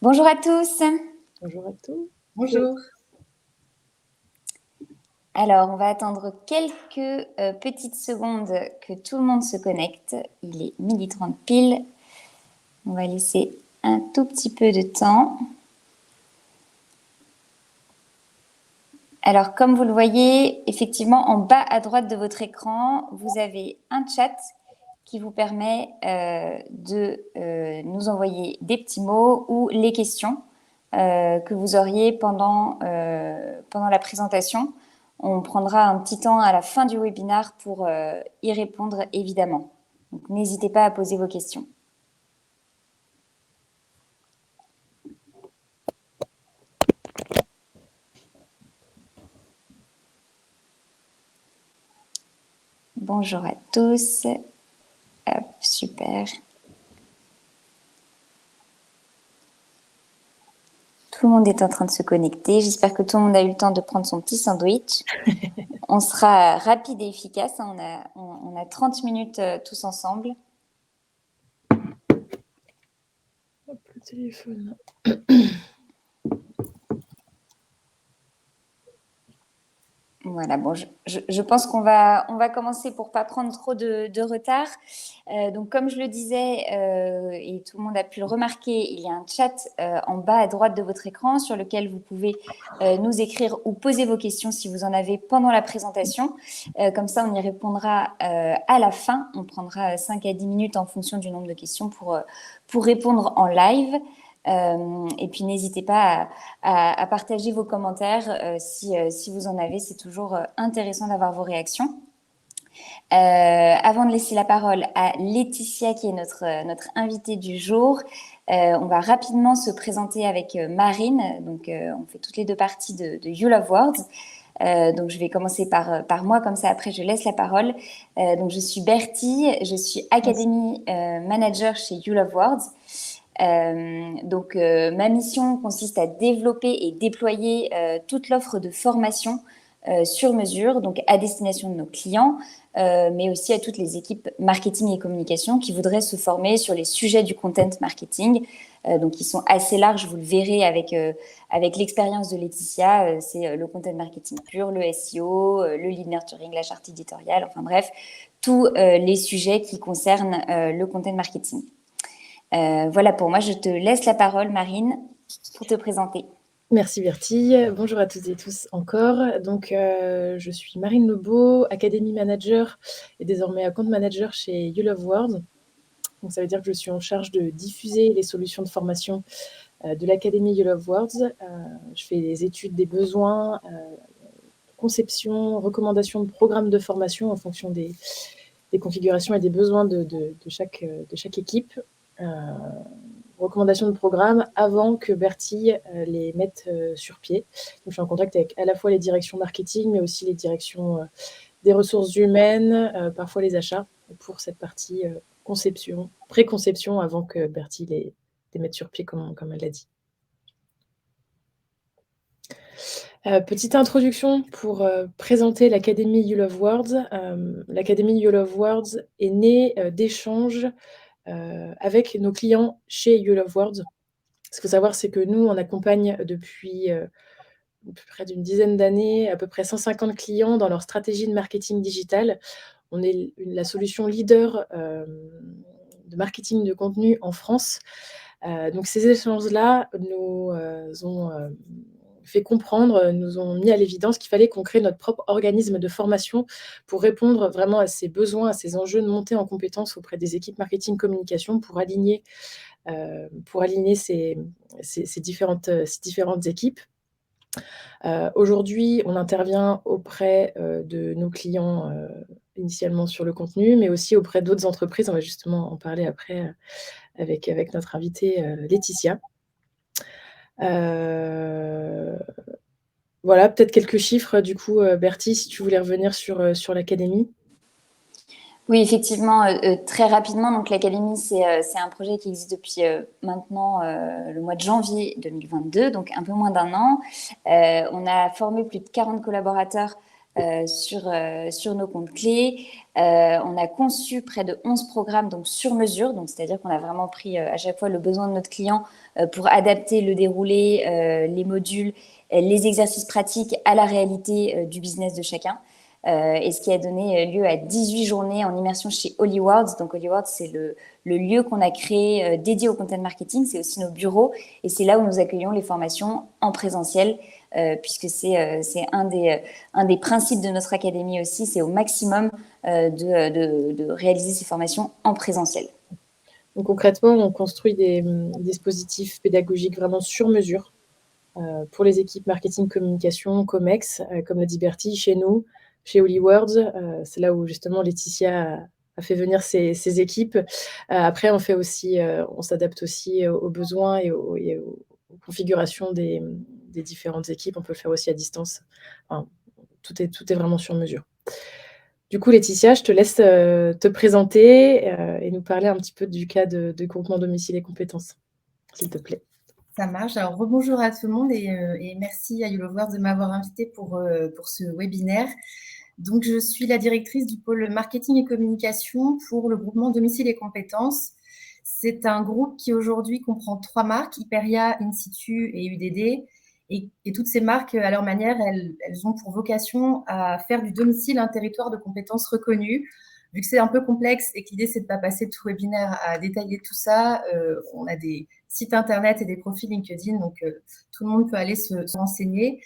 Bonjour à tous. Bonjour à tous. Bonjour. Alors, on va attendre quelques petites secondes que tout le monde se connecte. Il est 12h30 pile. On va laisser un tout petit peu de temps. Alors, comme vous le voyez, effectivement, en bas à droite de votre écran, vous avez un chat qui vous permet de nous envoyer des petits mots ou les questions que vous auriez pendant la présentation. On prendra un petit temps à la fin du webinaire pour y répondre, évidemment. Donc, n'hésitez pas à poser vos questions. Bonjour à tous. Hop, super. Tout le monde est en train de se connecter. J'espère que tout le monde a eu le temps de prendre son petit sandwich. On sera rapide et efficace. On a 30 minutes tous ensemble. Hop, le téléphone. Voilà, bon, je pense qu'on va commencer pour pas prendre trop de retard. Donc, comme je le disais, et tout le monde a pu le remarquer, il y a un chat en bas à droite de votre écran sur lequel vous pouvez nous écrire ou poser vos questions si vous en avez pendant la présentation. Comme ça, on y répondra à la fin. On prendra 5 à 10 minutes en fonction du nombre de questions pour répondre en live. Et puis n'hésitez pas à partager vos commentaires si vous en avez. C'est toujours intéressant d'avoir vos réactions. Avant de laisser la parole à Laetitia, qui est notre invitée du jour, on va rapidement se présenter avec Marine. Donc, on fait toutes les deux parties de You Love Words. Donc, je vais commencer par moi, comme ça après je laisse la parole. Donc, je suis Bertie, je suis Academy Manager chez You Love Words. Donc, ma mission consiste à développer et déployer toute l'offre de formation sur mesure, donc à destination de nos clients, mais aussi à toutes les équipes marketing et communication qui voudraient se former sur les sujets du content marketing. Donc, ils sont assez larges, vous le verrez avec l'expérience de Laetitia. C'est le content marketing pur, le SEO, le lead nurturing, la charte éditoriale, enfin bref, tous les sujets qui concernent le content marketing. Voilà pour moi, je te laisse la parole, Marine, pour te présenter. Merci Bertie. Bonjour à toutes et tous encore. Donc, je suis Marine Lebeau, Academy Manager et désormais Account Manager chez You Love Words. Donc, ça veut dire que je suis en charge de diffuser les solutions de formation de l'Académie You Love Words. Je fais les études des besoins, conception, recommandation de programmes de formation en fonction des configurations et des besoins de chaque équipe. Recommandations de programme avant que Bertie les mette sur pied. Donc, je suis en contact avec à la fois les directions marketing, mais aussi les directions des ressources humaines, parfois les achats, pour cette partie conception, préconception, avant que Bertie les mette sur pied, comme elle l'a dit. Petite introduction pour présenter l'Académie You Love Words. L'Académie You Love Words est née d'échanges avec nos clients chez You Love Words. Ce qu'il faut savoir, c'est que nous, on accompagne depuis près d'une dizaine d'années à peu près 150 clients dans leur stratégie de marketing digital. On est la solution leader de marketing de contenu en France. Donc ces échanges-là nous ont fait comprendre, nous ont mis à l'évidence qu'il fallait qu'on crée notre propre organisme de formation pour répondre vraiment à ces besoins, à ces enjeux de montée en compétences auprès des équipes marketing communication, pour aligner ces différentes équipes. Aujourd'hui, on intervient auprès de nos clients initialement sur le contenu, mais aussi auprès d'autres entreprises. On va justement en parler après avec notre invitée Laetitia. Voilà, peut-être quelques chiffres du coup, Bertie, si tu voulais revenir sur l'Académie. Oui, effectivement, très rapidement. Donc, l'Académie, c'est un projet qui existe depuis maintenant le mois de janvier 2022, donc un peu moins d'un an. On a formé plus de 40 collaborateurs sur nos comptes clés. On a conçu près de 11 programmes donc sur mesure, donc c'est-à-dire qu'on a vraiment pris à chaque fois le besoin de notre client pour adapter le déroulé, les modules, les exercices pratiques à la réalité du business de chacun. Et ce qui a donné lieu à 18 journées en immersion chez Hollywords. Donc Hollywords, c'est le lieu qu'on a créé dédié au content marketing, c'est aussi nos bureaux et c'est là où nous accueillons les formations en présentiel, puisque c'est un des principes de notre académie aussi, c'est au maximum de réaliser ces formations en présentiel. Donc concrètement, on construit des dispositifs pédagogiques vraiment sur mesure pour les équipes marketing, communication, COMEX, comme l'a dit Bertie, chez nous, chez Hollywords. C'est là où justement Laetitia a fait venir ses équipes. Après, on s'adapte aussi aux besoins et aux configurations des différentes équipes. On peut le faire aussi à distance. Enfin, tout est vraiment sur mesure. Du coup, Laetitia, je te laisse te présenter et nous parler un petit peu du cas de groupement domicile et compétences, s'il te plaît. Ça marche. Alors, rebonjour à tout le monde et merci à YouLoveWords de m'avoir invitée pour ce webinaire. Donc, je suis la directrice du pôle marketing et communication pour le groupement Domicile et Compétences. C'est un groupe qui aujourd'hui comprend 3 marques, Hyperia, Insitu et UDD. Et toutes ces marques, à leur manière, elles ont pour vocation à faire du domicile un territoire de compétences reconnu. Vu que c'est un peu complexe et que l'idée, c'est de ne pas passer tout webinaire à détailler tout ça, on a des sites internet et des profils LinkedIn, donc tout le monde peut aller se renseigner.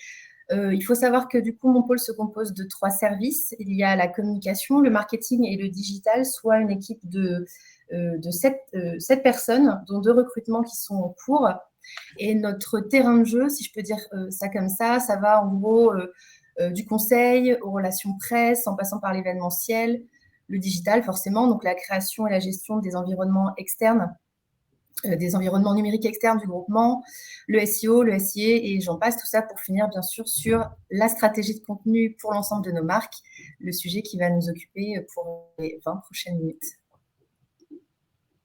Il faut savoir que du coup, mon pôle se compose de 3 services. Il y a la communication, le marketing et le digital, soit une équipe de 7 personnes, dont 2 recrutements qui sont en cours. Et notre terrain de jeu, si je peux dire ça comme ça va en gros du conseil aux relations presse, en passant par l'événementiel, le digital forcément, donc la création et la gestion des environnements externes, des environnements numériques externes du groupement, le SEO, le SIA et j'en passe, tout ça pour finir bien sûr sur la stratégie de contenu pour l'ensemble de nos marques, le sujet qui va nous occuper pour les 20 prochaines minutes.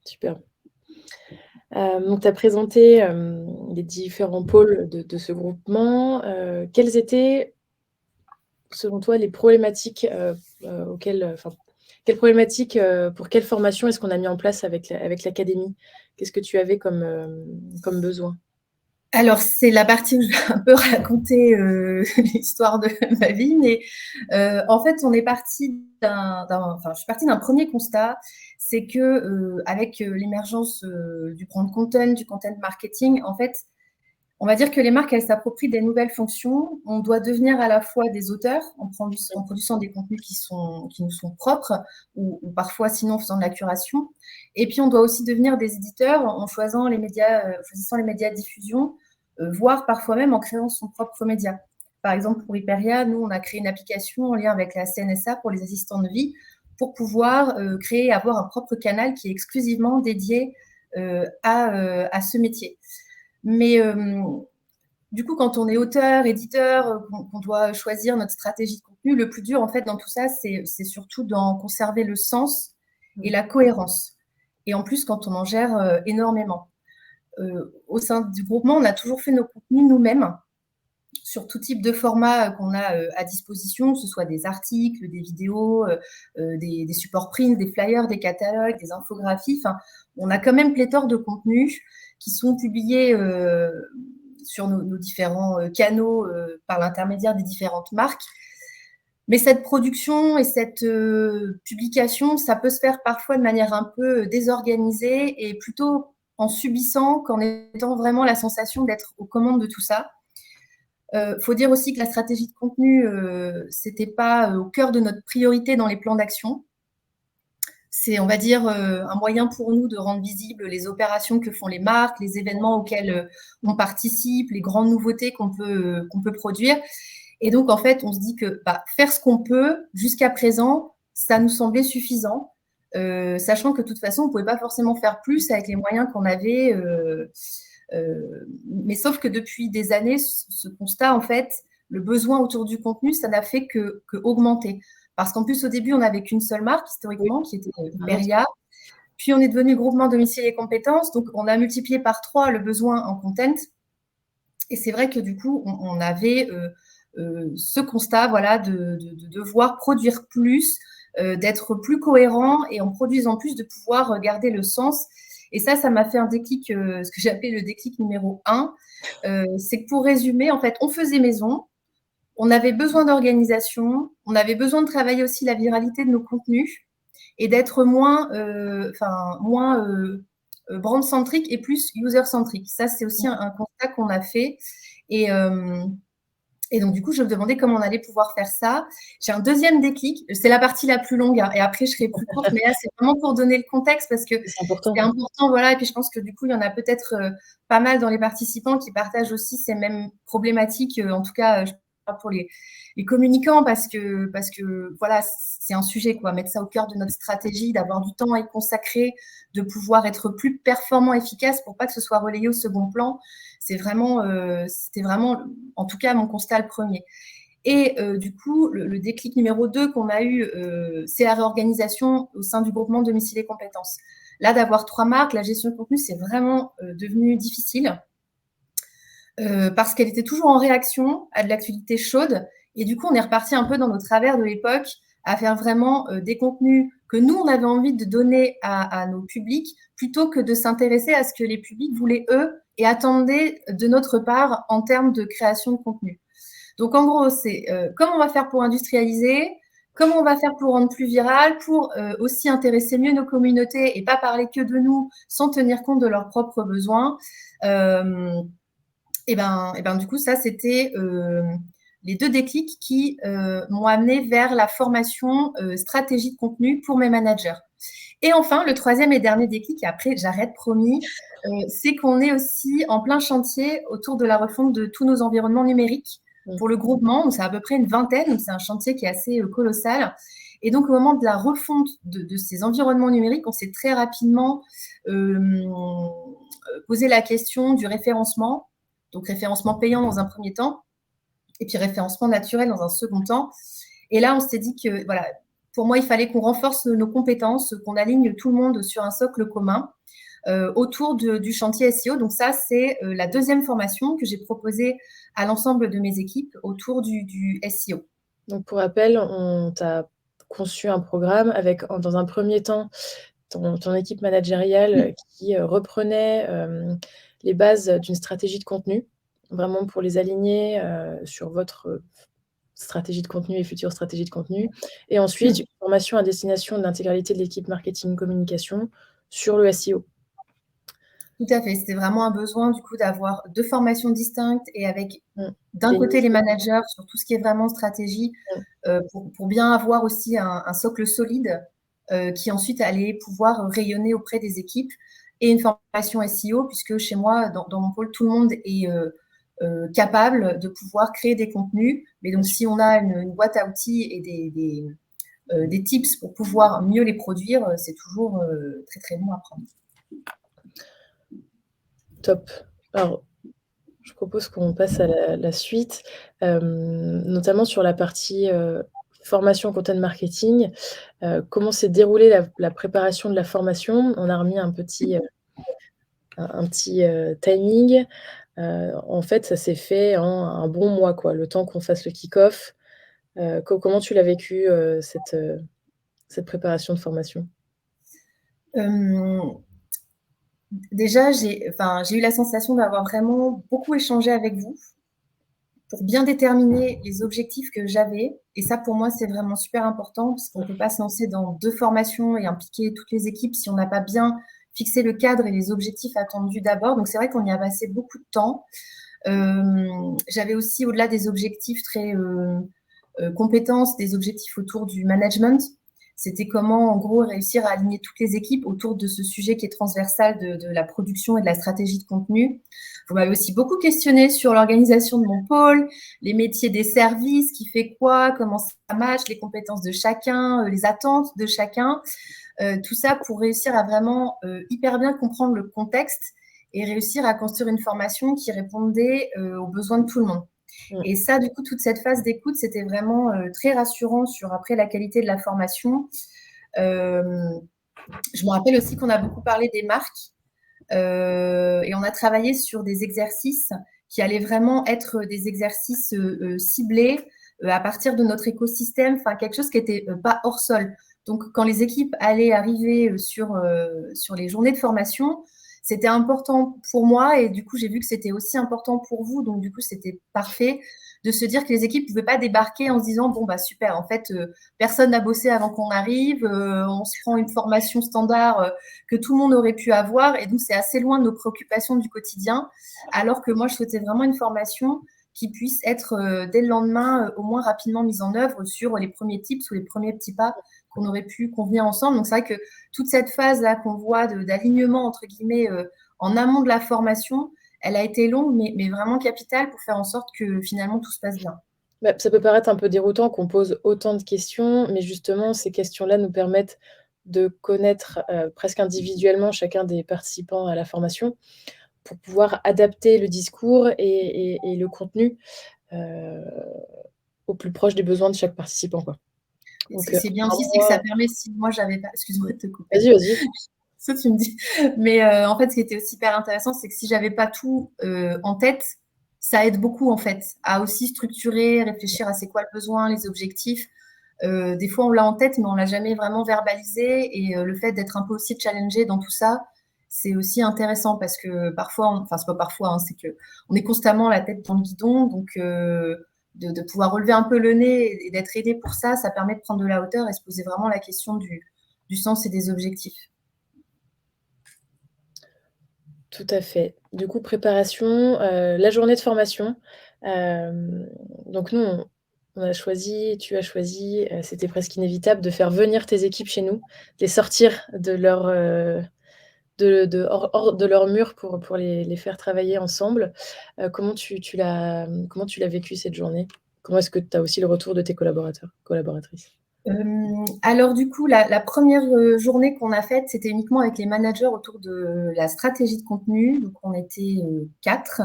Super. Donc tu as présenté les différents pôles de ce groupement. Quelles étaient, selon toi, les problématiques quelles problématiques pour quelle formation est-ce qu'on a mis en place avec l'académie? Qu'est-ce que tu avais comme besoin? Alors, c'est la partie où je vais un peu raconter l'histoire de ma vie, mais en fait, je suis partie d'un premier constat, c'est que avec l'émergence du brand content, du content marketing, en fait, on va dire que les marques, elles s'approprient des nouvelles fonctions. On doit devenir à la fois des auteurs en produisant des contenus qui nous sont propres ou parfois sinon en faisant de la curation. Et puis, on doit aussi devenir des éditeurs en choisissant les médias de diffusion, voire parfois même en créant son propre média. Par exemple, pour Hyperia, nous, on a créé une application en lien avec la CNSA pour les assistants de vie pour pouvoir créer et avoir un propre canal qui est exclusivement dédié à ce métier. Mais du coup, quand on est auteur, éditeur, qu'on doit choisir notre stratégie de contenu, le plus dur, en fait, dans tout ça, c'est surtout d'en conserver le sens et la cohérence. Et en plus, quand on en gère énormément. Au sein du groupement, on a toujours fait nos contenus nous-mêmes sur tout type de format qu'on a à disposition, que ce soit des articles, des vidéos, des supports print, des flyers, des catalogues, des infographies. Enfin, on a quand même pléthore de contenus qui sont publiés sur nos différents canaux par l'intermédiaire des différentes marques. Mais cette production et cette publication, ça peut se faire parfois de manière un peu désorganisée et plutôt en subissant qu'en ayant vraiment la sensation d'être aux commandes de tout ça. Faut dire aussi que la stratégie de contenu, c'était pas au cœur de notre priorité dans les plans d'action. C'est, on va dire, un moyen pour nous de rendre visibles les opérations que font les marques, les événements auxquels on participe, les grandes nouveautés qu'on peut produire. Et donc, en fait, on se dit que faire ce qu'on peut jusqu'à présent, ça nous semblait suffisant, sachant que de toute façon, on ne pouvait pas forcément faire plus avec les moyens qu'on avait. Mais sauf que depuis des années, ce constat, en fait, le besoin autour du contenu, ça n'a fait que augmenter. Parce qu'en plus, au début, on n'avait qu'une seule marque, historiquement, qui était Hyperia. Puis, on est devenu groupement domicile et compétences. Donc, on a multiplié par 3 le besoin en content. Et c'est vrai que du coup, on avait ce constat, voilà, de devoir produire plus, d'être plus cohérent et en produisant plus, de pouvoir garder le sens. Et ça m'a fait un déclic, ce que j'ai appelé le déclic numéro 1. C'est que pour résumer, en fait, on faisait maison, on avait besoin d'organisation, on avait besoin de travailler aussi la viralité de nos contenus et d'être moins brand-centrique et plus user-centrique. Ça, c'est aussi un constat qu'on a fait. Et donc, du coup, je me demandais comment on allait pouvoir faire ça. J'ai un deuxième déclic. C'est la partie la plus longue, hein, et après, je serai plus courte. Mais là, c'est vraiment pour donner le contexte parce que C'est important. c'est important. Voilà. Et puis, je pense que du coup, il y en a peut-être pas mal dans les participants qui partagent aussi ces mêmes problématiques. En tout cas, je parle pour les communicants parce que voilà, c'est un sujet, quoi. Mettre ça au cœur de notre stratégie, d'avoir du temps à y consacrer, de pouvoir être plus performant, efficace pour pas que ce soit relayé au second plan. C'était vraiment, en tout cas, mon constat le premier. Et du coup, le déclic numéro 2 qu'on a eu, c'est la réorganisation au sein du groupement Domicile et Compétences. Là, d'avoir 3 marques, la gestion de contenu, c'est vraiment devenu difficile parce qu'elle était toujours en réaction à de l'actualité chaude. Et du coup, on est reparti un peu dans nos travers de l'époque à faire vraiment des contenus que nous, on avait envie de donner à nos publics plutôt que de s'intéresser à ce que les publics voulaient, eux, et attendaient de notre part en termes de création de contenu. Donc, en gros, c'est comment on va faire pour industrialiser, comment on va faire pour rendre plus viral, pour aussi intéresser mieux nos communautés et pas parler que de nous sans tenir compte de leurs propres besoins. Et ben, du coup, ça, c'était les 2 déclics qui m'ont amené vers la formation stratégie de contenu pour mes managers. Et enfin, le 3e et dernier déclic, et après, j'arrête, promis, c'est qu'on est aussi en plein chantier autour de la refonte de tous nos environnements numériques pour le groupement. Donc, c'est à peu près une vingtaine, donc c'est un chantier qui est assez colossal. Et donc, au moment de la refonte de ces environnements numériques, on s'est très rapidement posé la question du référencement. Donc, référencement payant dans un premier temps, et puis référencement naturel dans un second temps. Et là, on s'est dit que, voilà, pour moi, il fallait qu'on renforce nos compétences, qu'on aligne tout le monde sur un socle commun autour du chantier SEO. Donc ça, c'est la 2e formation que j'ai proposée à l'ensemble de mes équipes autour du SEO. Donc, pour rappel, on t'a conçu un programme avec, dans un premier temps, ton équipe managériale qui reprenait les bases d'une stratégie de contenu, vraiment pour les aligner sur votre stratégie de contenu et future stratégie de contenu. Et ensuite, une formation à destination de l'intégralité de l'équipe marketing communication sur le SEO. Tout à fait. C'était vraiment un besoin, du coup, d'avoir 2 formations distinctes et avec, d'un côté, les managers sur tout ce qui est vraiment stratégie, pour bien avoir aussi un socle solide qui ensuite allait pouvoir rayonner auprès des équipes, et une formation SEO, puisque chez moi, dans mon pôle, tout le monde est capable de pouvoir créer des contenus. Mais donc, si on a une boîte à outils et des tips pour pouvoir mieux les produire, c'est toujours très, très bon à prendre. Top. Alors, je propose qu'on passe à la suite, notamment sur la partie formation content marketing. Comment s'est déroulée la préparation de la formation? On a remis un petit timing. En fait, ça s'est fait en un bon mois, quoi, le temps qu'on fasse le kick-off. Comment tu l'as vécu, cette préparation de formation? Déjà, j'ai eu la sensation d'avoir vraiment beaucoup échangé avec vous pour bien déterminer les objectifs que j'avais. Et ça, pour moi, c'est vraiment super important parce qu'on ne peut pas se lancer dans 2 formations et impliquer toutes les équipes si on n'a pas bien fixé le cadre et les objectifs attendus d'abord. Donc, c'est vrai qu'on y a passé beaucoup de temps. J'avais aussi, au-delà des objectifs très compétences, des objectifs autour du management. C'était comment, en gros, réussir à aligner toutes les équipes autour de ce sujet qui est transversal de la production et de la stratégie de contenu. Vous m'avez aussi beaucoup questionné sur l'organisation de mon pôle, les métiers des services, qui fait quoi, comment ça match, les compétences de chacun, les attentes de chacun. Tout ça pour réussir à vraiment hyper bien comprendre le contexte et réussir à construire une formation qui répondait aux besoins de tout le monde. Et ça, du coup, toute cette phase d'écoute, c'était vraiment très rassurant sur après la qualité de la formation. Je me rappelle aussi qu'on a beaucoup parlé des marques et on a travaillé sur des exercices qui allaient vraiment être des exercices ciblés à partir de notre écosystème, enfin quelque chose qui n'était pas hors sol. Donc, quand les équipes allaient arriver sur les journées de formation, c'était important pour moi et du coup, j'ai vu que c'était aussi important pour vous. Donc, du coup, c'était parfait de se dire que les équipes ne pouvaient pas débarquer en se disant, bon, bah super, en fait, personne n'a bossé avant qu'on arrive, on se prend une formation standard que tout le monde aurait pu avoir et donc, c'est assez loin de nos préoccupations du quotidien. Alors que moi, je souhaitais vraiment une formation qui puisse être dès le lendemain au moins rapidement mise en œuvre sur les premiers tips ou les premiers petits pas qu'on aurait pu convenir ensemble. Donc, c'est vrai que toute cette phase-là qu'on voit d'alignement, entre guillemets, en amont de la formation, elle a été longue, mais vraiment capitale pour faire en sorte que finalement tout se passe bien. Bah, ça peut paraître un peu déroutant qu'on pose autant de questions, mais justement, ces questions-là nous permettent de connaître presque individuellement chacun des participants à la formation pour pouvoir adapter le discours et le contenu au plus proche des besoins de chaque participant, quoi. Donc, C'est bien aussi, c'est que ça permet, si moi j'avais pas, excuse-moi de te couper. Vas-y. Ça, tu me dis. Mais en fait, ce qui était aussi hyper intéressant, c'est que si j'avais pas tout en tête, ça aide beaucoup en fait à aussi structurer, réfléchir à c'est quoi le besoin, les objectifs. Des fois, on l'a en tête, mais on l'a jamais vraiment verbalisé. Et le fait d'être un peu aussi challengé dans tout ça, c'est aussi intéressant parce que parfois, enfin c'est pas parfois, hein, c'est que on est constamment la tête dans le guidon, donc de pouvoir relever un peu le nez et d'être aidé pour ça, ça permet de prendre de la hauteur et se poser vraiment la question du sens et des objectifs. Tout à fait. Du coup, préparation, la journée de formation. Donc nous, on a choisi, tu as choisi, c'était presque inévitable de faire venir tes équipes chez nous, les sortir de leur, hors de leur mur pour les faire travailler ensemble. Comment tu l'as vécu cette journée? Comment est-ce que tu as aussi le retour de tes collaborateurs, collaboratrices? Alors du coup, la première journée qu'on a faite, c'était uniquement avec les managers autour de la stratégie de contenu. Donc on était 4.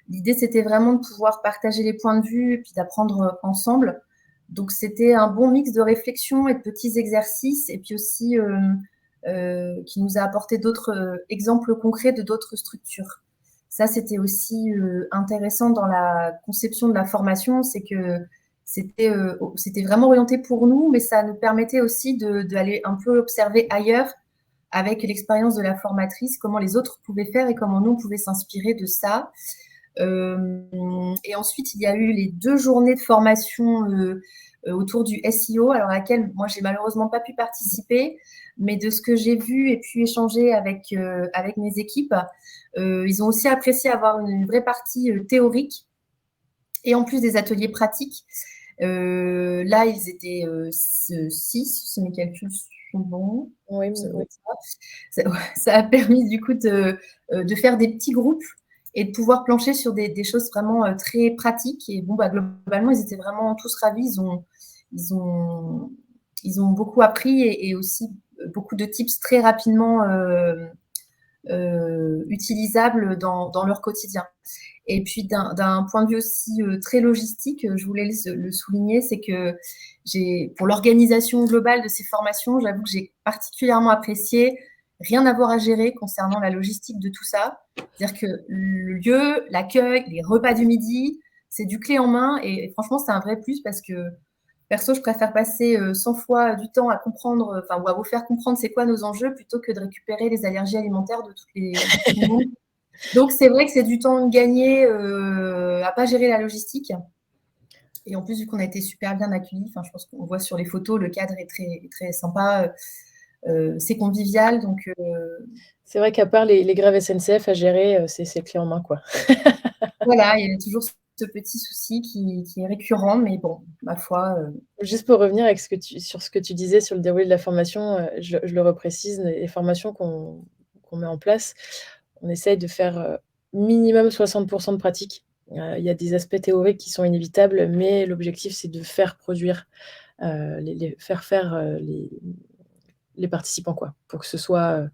L'idée, c'était vraiment de pouvoir partager les points de vue et puis d'apprendre ensemble. Donc c'était un bon mix de réflexion et de petits exercices et puis aussi qui nous a apporté d'autres exemples concrets de d'autres structures. Ça, c'était aussi intéressant dans la conception de la formation, c'est que c'était vraiment orienté pour nous, mais ça nous permettait aussi d'aller un peu observer ailleurs avec l'expérience de la formatrice, comment les autres pouvaient faire et comment nous, on pouvait s'inspirer de ça. Et ensuite, il y a eu les 2 journées de formation autour du SEO, alors à laquelle moi, j'ai malheureusement pas pu participer, mais de ce que j'ai vu et pu échanger avec mes équipes, ils ont aussi apprécié avoir une vraie partie théorique et en plus des ateliers pratiques. Là, ils étaient 6, si mes calculs sont bons. Oui. Ça a permis du coup de faire des petits groupes et de pouvoir plancher sur des choses vraiment très pratiques. Et bon, bah, globalement, ils étaient vraiment tous ravis. Ils ont beaucoup appris et aussi beaucoup de tips très rapidement utilisables dans leur quotidien. Et puis d'un point de vue aussi très logistique, je voulais le souligner, c'est que pour l'organisation globale de ces formations, j'avoue que j'ai particulièrement apprécié rien avoir à gérer concernant la logistique de tout ça. C'est-à-dire que le lieu, l'accueil, les repas du midi, c'est du clé en main et franchement, c'est un vrai plus parce que perso, je préfère passer 100 fois du temps à comprendre, ou à vous faire comprendre c'est quoi nos enjeux plutôt que de récupérer les allergies alimentaires de tout le monde. Donc, c'est vrai que c'est du temps gagné à pas gérer la logistique. Et en plus, vu qu'on a été super bien accueillis, je pense qu'on voit sur les photos, le cadre est très, très sympa. C'est convivial. Donc, C'est vrai qu'à part les grèves SNCF à gérer, c'est clé en main, quoi. Voilà, il y a toujours ce petit souci qui est récurrent, mais bon, ma foi. Juste pour revenir sur ce que tu disais sur le déroulé de la formation, je le reprécise, les formations qu'on met en place, on essaye de faire minimum 60% de pratique. Il y a des aspects théoriques qui sont inévitables, mais l'objectif, c'est de faire produire, faire faire les participants, quoi, pour que ce soit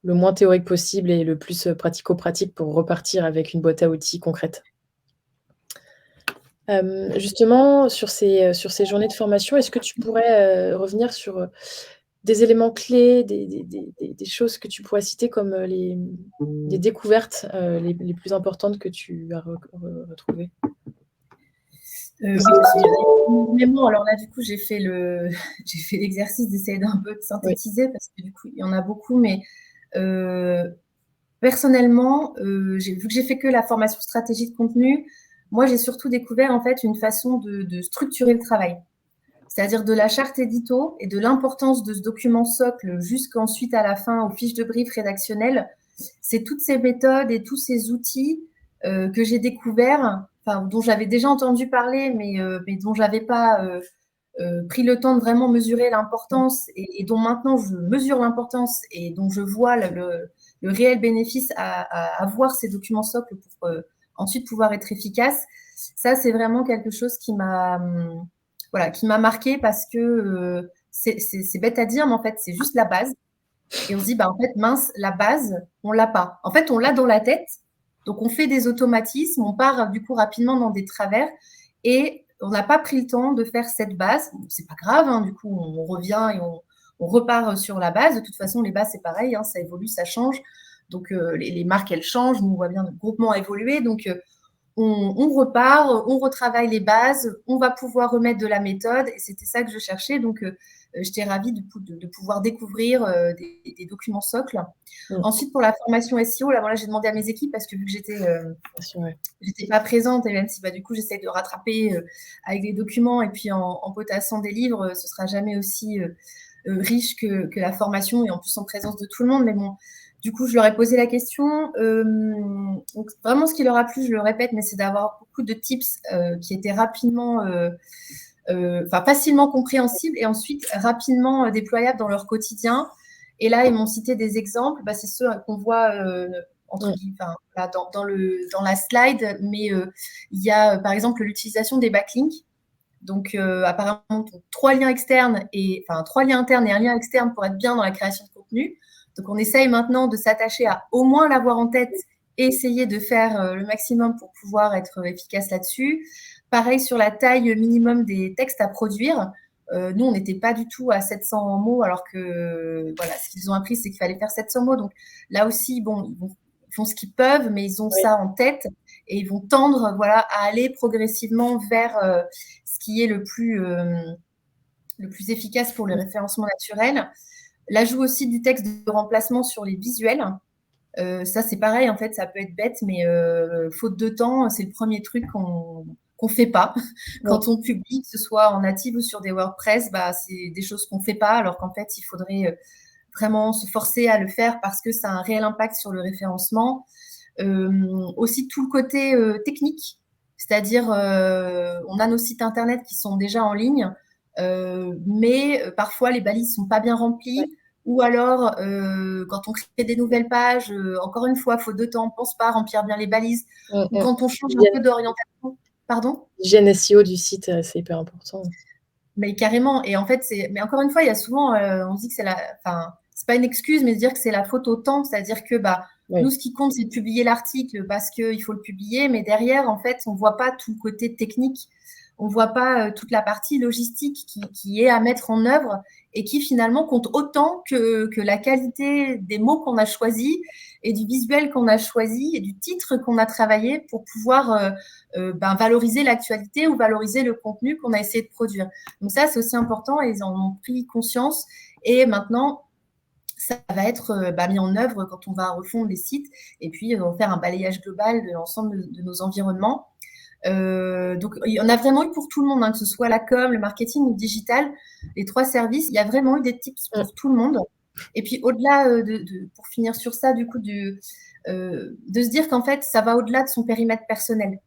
le moins théorique possible et le plus pratico-pratique pour repartir avec une boîte à outils concrète. Justement, sur ces journées de formation, est-ce que tu pourrais revenir sur des éléments clés, des choses que tu pourrais citer comme les découvertes les plus importantes que tu as retrouvées? Oui, énormément. Alors là, du coup, j'ai fait l'exercice d'essayer d'un peu de synthétiser parce que du coup, il y en a beaucoup. Mais personnellement, vu que j'ai fait que la formation stratégie de contenu, moi, j'ai surtout découvert en fait une façon de structurer le travail. C'est-à-dire de la charte édito et de l'importance de ce document socle jusqu'ensuite à la fin aux fiches de brief rédactionnelles. C'est toutes ces méthodes et tous ces outils que j'ai découverts, dont j'avais déjà entendu parler, mais dont j'avais pas pris le temps de vraiment mesurer l'importance et dont maintenant je mesure l'importance et dont je vois le réel bénéfice à avoir ces documents socles pour ensuite pouvoir être efficace. Ça, c'est vraiment quelque chose qui m'a marqué parce que c'est bête à dire, mais en fait, c'est juste la base. Et on se dit, bah, en fait, mince, la base, on l'a pas. En fait, on l'a dans la tête. Donc, on fait des automatismes, on part du coup rapidement dans des travers et on n'a pas pris le temps de faire cette base. Bon, c'est pas grave, hein, du coup, on revient et on repart sur la base. De toute façon, les bases, c'est pareil, hein, ça évolue, ça change. Donc, les marques, elles changent. Nous, on voit bien notre groupement évoluer. Donc, on repart, on retravaille les bases, on va pouvoir remettre de la méthode. Et c'était ça que je cherchais. Donc, j'étais ravie de pouvoir découvrir des documents socles. Ensuite, pour la formation SEO, là, voilà, j'ai demandé à mes équipes parce que vu que j'étais pas présente, et même si du coup j'essaie de rattraper avec les documents et puis en potassant des livres, ce sera jamais aussi riche que la formation et en plus en présence de tout le monde. Mais bon, du coup, je leur ai posé la question. Donc vraiment, ce qui leur a plu, je le répète, mais c'est d'avoir beaucoup de tips qui étaient rapidement facilement compréhensibles et ensuite rapidement déployables dans leur quotidien. Et là, ils m'ont cité des exemples. C'est ceux qu'on voit entre guillemets, dans la slide, mais il y a par exemple l'utilisation des backlinks. Donc apparemment, 3 liens externes trois liens internes et un lien externe pour être bien dans la création de contenu. Donc on essaye maintenant de s'attacher à au moins l'avoir en tête et essayer de faire le maximum pour pouvoir être efficace là-dessus. Pareil sur la taille minimum des textes à produire. Nous, on n'était pas du tout à 700 mots, alors que ce qu'ils ont appris, c'est qu'il fallait faire 700 mots. Donc là aussi, bon, ils font ce qu'ils peuvent, mais ils ont ça en tête et ils vont tendre à aller progressivement vers ce qui est le plus efficace pour le référencement naturel. L'ajout aussi du texte de remplacement sur les visuels. Ça, c'est pareil, en fait, ça peut être bête, mais faute de temps, c'est le premier truc qu'on fait pas. Quand on publie, que ce soit en native ou sur des WordPress, c'est des choses qu'on fait pas, alors qu'en fait, il faudrait vraiment se forcer à le faire parce que ça a un réel impact sur le référencement. Aussi, tout le côté technique, c'est-à-dire on a nos sites internet qui sont déjà en ligne, mais parfois les balises sont pas bien remplies. Ou alors, quand on crée des nouvelles pages, encore une fois, faute de temps, on ne pense pas à remplir bien les balises. Ou quand on change un peu d'orientation. Pardon ? L'hygiène SEO du site, c'est hyper important. Mais carrément. Et en fait, mais encore une fois, il y a souvent, on se dit que c'est c'est pas une excuse, mais de dire que c'est la faute au temps. C'est-à-dire que nous, ce qui compte, c'est de publier l'article parce qu'il faut le publier. Mais derrière, en fait, on ne voit pas tout le côté technique. On ne voit pas toute la partie logistique qui est à mettre en œuvre et qui finalement compte autant que la qualité des mots qu'on a choisis et du visuel qu'on a choisi et du titre qu'on a travaillé pour pouvoir valoriser l'actualité ou valoriser le contenu qu'on a essayé de produire. Donc ça, c'est aussi important et ils en ont pris conscience. Et maintenant, ça va être mis en œuvre quand on va refondre les sites et puis on va faire un balayage global de l'ensemble de nos environnements. Donc, il y en a vraiment eu pour tout le monde, hein, que ce soit la com, le marketing ou le digital, les 3 services. Il y a vraiment eu des tips pour tout le monde. Et puis, au-delà pour finir sur ça, du coup, de se dire qu'en fait, ça va au-delà de son périmètre personnel.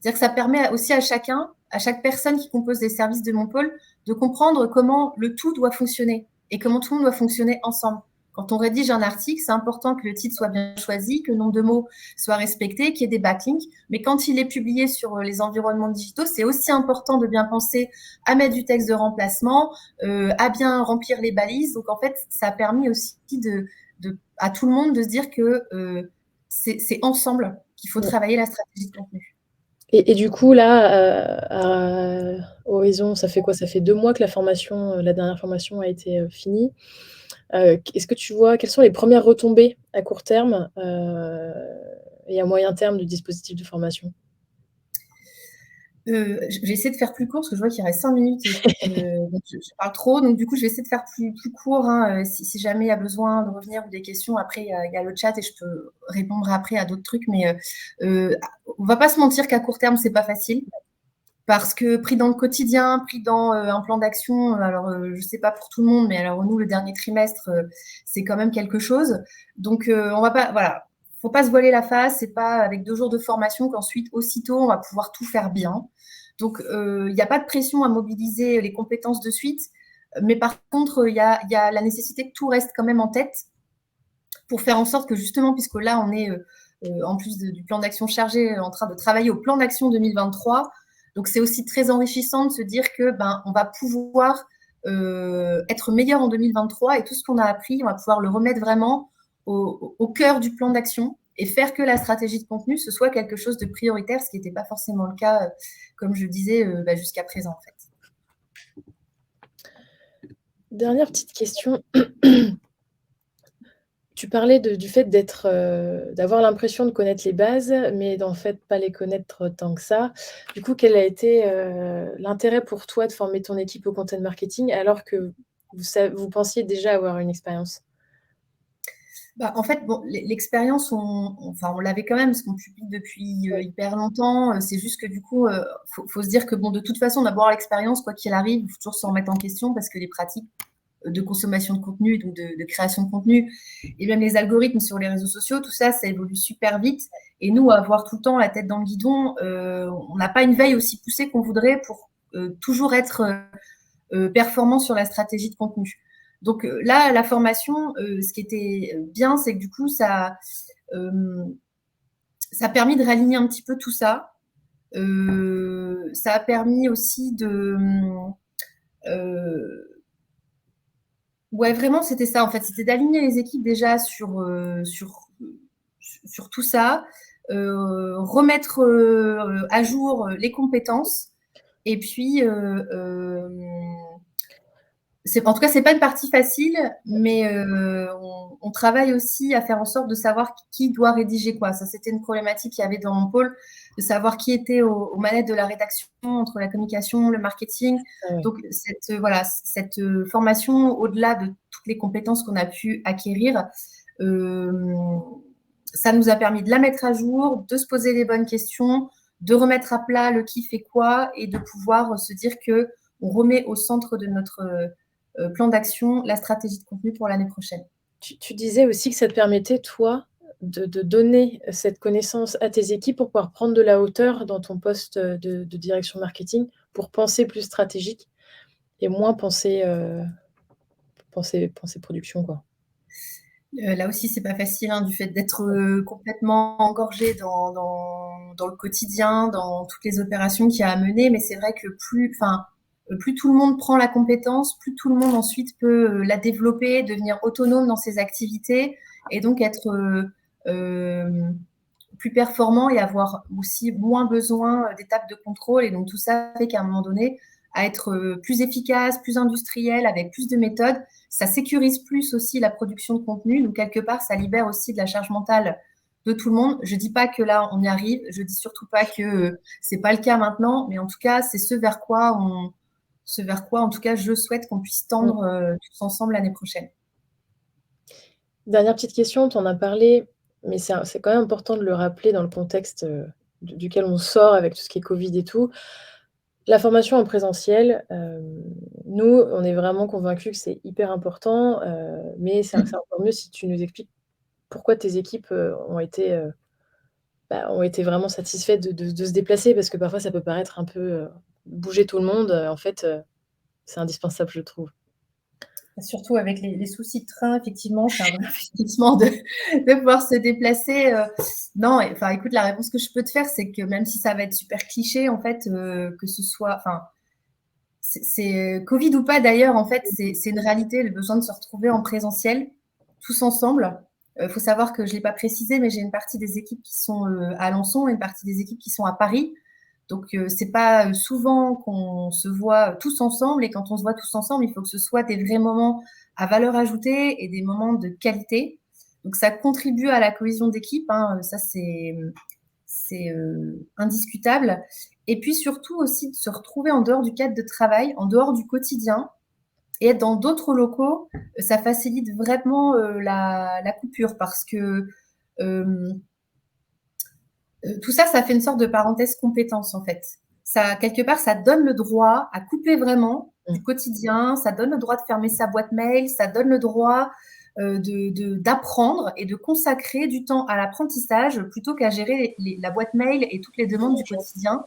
C'est-à-dire que ça permet aussi à chaque personne qui compose les services de mon pôle, de comprendre comment le tout doit fonctionner et comment tout le monde doit fonctionner ensemble. Quand on rédige un article, c'est important que le titre soit bien choisi, que le nombre de mots soit respecté, qu'il y ait des backlinks. Mais quand il est publié sur les environnements digitaux, c'est aussi important de bien penser à mettre du texte de remplacement, à bien remplir les balises. Donc, en fait, ça a permis aussi à tout le monde de se dire que c'est ensemble qu'il faut travailler la stratégie de contenu. Et du coup, là, à horizon, ça fait quoi? Ça fait 2 mois que la dernière formation a été, finie. Est-ce que tu vois quelles sont les premières retombées à court terme, et à moyen terme du dispositif de formation? Je vais essayer de faire plus court parce que je vois qu'il reste 5 minutes et que donc je parle trop. Donc du coup, je vais essayer de faire plus court, hein, si jamais il y a besoin de revenir ou des questions. Après, il y a le chat et je peux répondre après à d'autres trucs. Mais on va pas se mentir qu'à court terme, c'est pas facile parce que pris dans le quotidien, pris dans un plan d'action. Alors, je sais pas pour tout le monde, mais alors nous, le dernier trimestre, c'est quand même quelque chose. Donc, on va pas, voilà, faut pas se voiler la face. C'est pas avec 2 jours de formation qu'ensuite, aussitôt, on va pouvoir tout faire bien. Donc, il n'y a pas de pression à mobiliser les compétences de suite. Mais par contre, il y a la nécessité que tout reste quand même en tête pour faire en sorte que justement, puisque là, on est en plus du plan d'action chargé, en train de travailler au plan d'action 2023. Donc, c'est aussi très enrichissant de se dire que on va pouvoir être meilleur en 2023 et tout ce qu'on a appris, on va pouvoir le remettre vraiment au cœur du plan d'action et faire que la stratégie de contenu, ce soit quelque chose de prioritaire, ce qui n'était pas forcément le cas, comme je disais, jusqu'à présent, en fait. Dernière petite question. Tu parlais du fait d'avoir l'impression de connaître les bases, mais d'en fait pas les connaître tant que ça. Du coup, quel a été, l'intérêt pour toi de former ton équipe au content marketing alors que vous pensiez déjà avoir une expérience? En fait, bon, l'expérience, enfin, on l'avait quand même, parce qu'on publie depuis Oui. hyper longtemps. C'est juste que du coup, faut se dire que bon, de toute façon, d'avoir l'expérience, quoi qu'il arrive, il faut toujours se remettre en question parce que les pratiques de consommation de contenu, donc de création de contenu, et même les algorithmes sur les réseaux sociaux, tout ça, ça évolue super vite. Et nous, avoir tout le temps la tête dans le guidon, on n'a pas une veille aussi poussée qu'on voudrait pour toujours être performant sur la stratégie de contenu. Donc là, la formation, ce qui était bien, c'est que du coup, ça a permis de réaligner un petit peu tout ça. Ça a permis aussi de... ouais, vraiment, c'était ça, en fait. C'était d'aligner les équipes déjà sur tout ça, remettre à jour les compétences. Et puis, en tout cas, c'est pas une partie facile, mais on travaille aussi à faire en sorte de savoir qui doit rédiger quoi. Ça, c'était une problématique qu'il y avait dans mon pôle, de savoir qui était aux manettes de la rédaction, entre la communication, le marketing. Ah ouais. Donc, cette formation, au-delà de toutes les compétences qu'on a pu acquérir, ça nous a permis de la mettre à jour, de se poser les bonnes questions, de remettre à plat le qui fait quoi et de pouvoir se dire que on remet au centre de notre plan d'action la stratégie de contenu pour l'année prochaine. Tu disais aussi que ça te permettait, toi, de donner cette connaissance à tes équipes pour pouvoir prendre de la hauteur dans ton poste, de direction marketing, pour penser plus stratégique et moins penser production, quoi. Là aussi, c'est pas facile, hein, du fait d'être complètement engorgé dans le quotidien, dans toutes les opérations qu'il y a à mener. Mais c'est vrai que plus tout le monde prend la compétence, plus tout le monde ensuite peut la développer, devenir autonome dans ses activités et donc être plus performant et avoir aussi moins besoin d'étapes de contrôle. Et donc tout ça fait qu'à un moment donné, à être plus efficace, plus industriel, avec plus de méthodes, ça sécurise plus aussi la production de contenu. Donc quelque part, ça libère aussi de la charge mentale de tout le monde. Je dis pas que là on y arrive, je dis surtout pas que c'est pas le cas maintenant, mais en tout cas c'est ce vers quoi en tout cas je souhaite qu'on puisse Mmh. tendre tous ensemble l'année prochaine. Dernière petite question, tu en as parlé, mais c'est quand même important de le rappeler dans le contexte, duquel on sort avec tout ce qui est covid et tout. La formation en présentiel, nous, on est vraiment convaincus que c'est hyper important, mais c'est encore mieux si tu nous expliques pourquoi tes équipes, ont été vraiment satisfaites de se déplacer, parce que parfois ça peut paraître un peu, bouger tout le monde, en fait, c'est indispensable, je trouve. Surtout avec les soucis de train, effectivement, c'est un vrai investissement de pouvoir se déplacer. Non, enfin, écoute, la réponse que je peux te faire, c'est que même si ça va être super cliché, en fait, que ce soit, enfin, c'est Covid ou pas d'ailleurs, en fait, c'est une réalité, le besoin de se retrouver en présentiel, tous ensemble. Il faut savoir que je ne l'ai pas précisé, mais j'ai une partie des équipes qui sont à Alençon et une partie des équipes qui sont à Paris. Donc, c'est pas souvent qu'on se voit tous ensemble. Et quand on se voit tous ensemble, il faut que ce soit des vrais moments à valeur ajoutée et des moments de qualité. Donc, ça contribue à la cohésion d'équipe, hein, ça c'est indiscutable. Et puis surtout aussi de se retrouver en dehors du cadre de travail, en dehors du quotidien, et être dans d'autres locaux, ça facilite vraiment la coupure, parce que tout ça, ça fait une sorte de parenthèse compétence en fait. Ça, quelque part, ça donne le droit à couper vraiment du quotidien, ça donne le droit de fermer sa boîte mail, ça donne le droit d'apprendre et de consacrer du temps à l'apprentissage plutôt qu'à gérer la boîte mail et toutes les demandes du quotidien.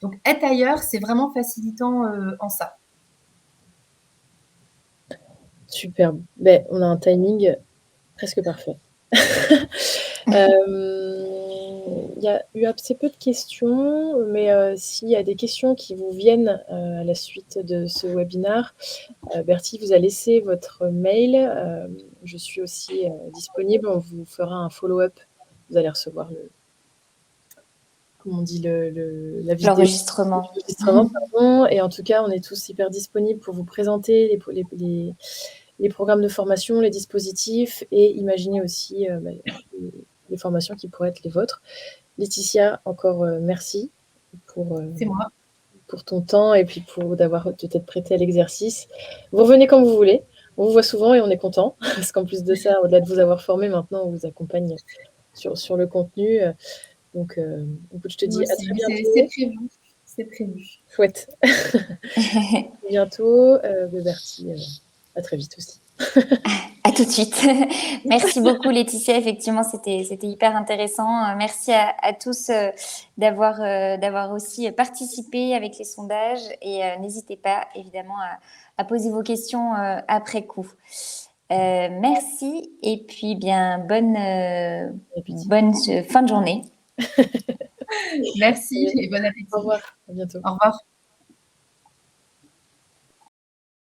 Donc, être ailleurs, c'est vraiment facilitant en ça. Superbe. Ben, on a un timing presque parfait. Il y a eu assez peu de questions, mais s'il y a des questions qui vous viennent à la suite de ce webinaire, Bertie vous a laissé votre mail. Je suis aussi disponible. On vous fera un follow-up. Vous allez recevoir comment on dit, la vidéo. L'enregistrement. Pardon. Et en tout cas, on est tous hyper disponibles pour vous présenter les programmes de formation, les dispositifs, et imaginer aussi les formations qui pourraient être les vôtres. Laetitia, encore merci C'est moi. Pour ton temps et puis pour d'avoir peut-être prêté à l'exercice. Vous revenez quand vous voulez. On vous voit souvent et on est content, parce qu'en plus de ça, au-delà de vous avoir formé, maintenant on vous accompagne sur le contenu. Donc, écoute, je te dis à très bientôt. C'est prévu. Chouette. À bientôt. Bertie, à très vite aussi. À tout de suite. Merci beaucoup Laetitia, effectivement c'était hyper intéressant. Merci à tous d'avoir aussi participé avec les sondages, et n'hésitez pas évidemment à poser vos questions après coup. Merci, et puis bien bonne fin de journée. Merci et bon appétit. Au revoir, à bientôt. Au revoir.